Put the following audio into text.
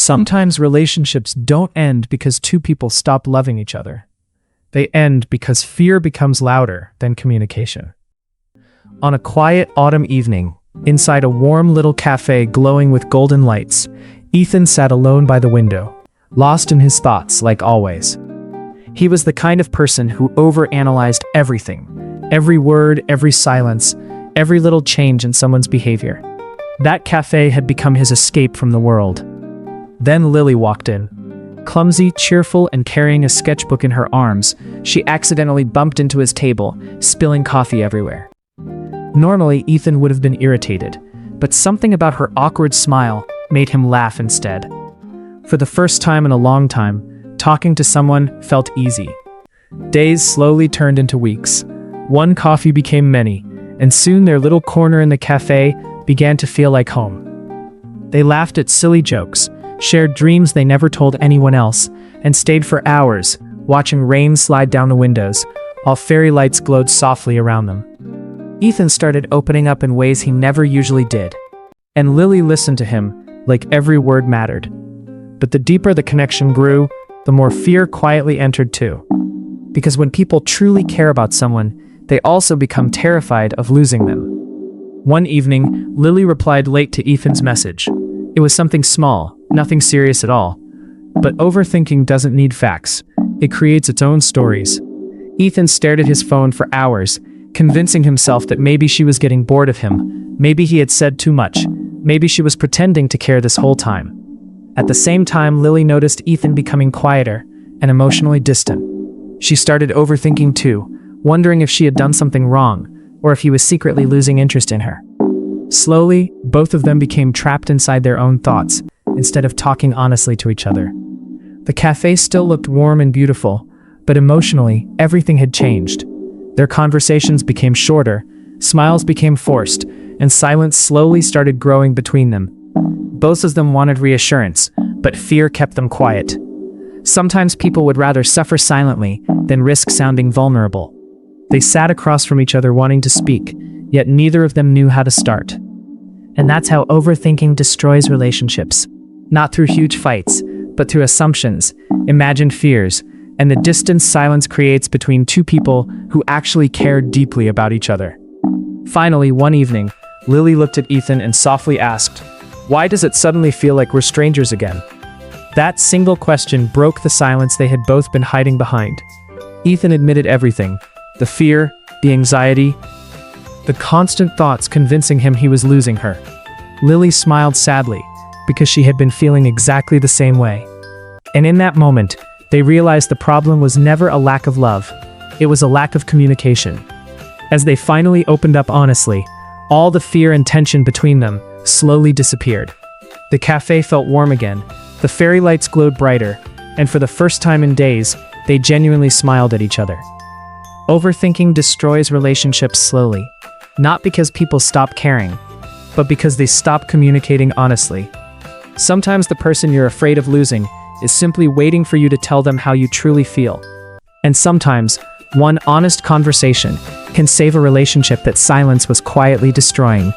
Sometimes relationships don't end because two people stop loving each other. They end because fear becomes louder than communication. On a quiet autumn evening, inside a warm little cafe glowing with golden lights, Ethan sat alone by the window, lost in his thoughts like always. He was the kind of person who overanalyzed everything, every word, every silence, every little change in someone's behavior. That cafe had become his escape from the world. Then Lily walked in. Clumsy, cheerful, and carrying a sketchbook in her arms, she accidentally bumped into his table, spilling coffee everywhere. Normally, Ethan would have been irritated, but something about her awkward smile made him laugh instead. For the first time in a long time, talking to someone felt easy. Days slowly turned into weeks. One coffee became many, and soon their little corner in the cafe began to feel like home. They laughed at silly jokes, shared dreams they never told anyone else, and stayed for hours, watching rain slide down the windows, while fairy lights glowed softly around them. Ethan started opening up in ways he never usually did, and Lily listened to him like every word mattered. But the deeper the connection grew, the more fear quietly entered too. Because when people truly care about someone, they also become terrified of losing them. One evening, Lily replied late to Ethan's message. It was something small, nothing serious at all. But overthinking doesn't need facts. It creates its own stories. Ethan stared at his phone for hours, convincing himself that maybe she was getting bored of him, maybe he had said too much, maybe she was pretending to care this whole time. At the same time, Lily noticed Ethan becoming quieter and emotionally distant. She started overthinking too, wondering if she had done something wrong, or if he was secretly losing interest in her. Slowly, both of them became trapped inside their own thoughts, instead of talking honestly to each other. The cafe still looked warm and beautiful, but emotionally, everything had changed. Their conversations became shorter, smiles became forced, and silence slowly started growing between them. Both of them wanted reassurance, but fear kept them quiet. Sometimes people would rather suffer silently than risk sounding vulnerable. They sat across from each other wanting to speak, yet neither of them knew how to start. And that's how overthinking destroys relationships. Not through huge fights, but through assumptions, imagined fears, and the distance silence creates between two people who actually care deeply about each other. Finally, one evening, Lily looked at Ethan and softly asked, "Why does it suddenly feel like we're strangers again?" That single question broke the silence they had both been hiding behind. Ethan admitted everything: the fear, the anxiety, the constant thoughts convincing him he was losing her. Lily smiled sadly, because she had been feeling exactly the same way. And in that moment, they realized the problem was never a lack of love, it was a lack of communication. As they finally opened up honestly, all the fear and tension between them slowly disappeared. The cafe felt warm again, the fairy lights glowed brighter, and for the first time in days, they genuinely smiled at each other. Overthinking destroys relationships slowly, not because people stop caring, but because they stop communicating honestly. Sometimes the person you're afraid of losing is simply waiting for you to tell them how you truly feel. And sometimes, one honest conversation can save a relationship that silence was quietly destroying.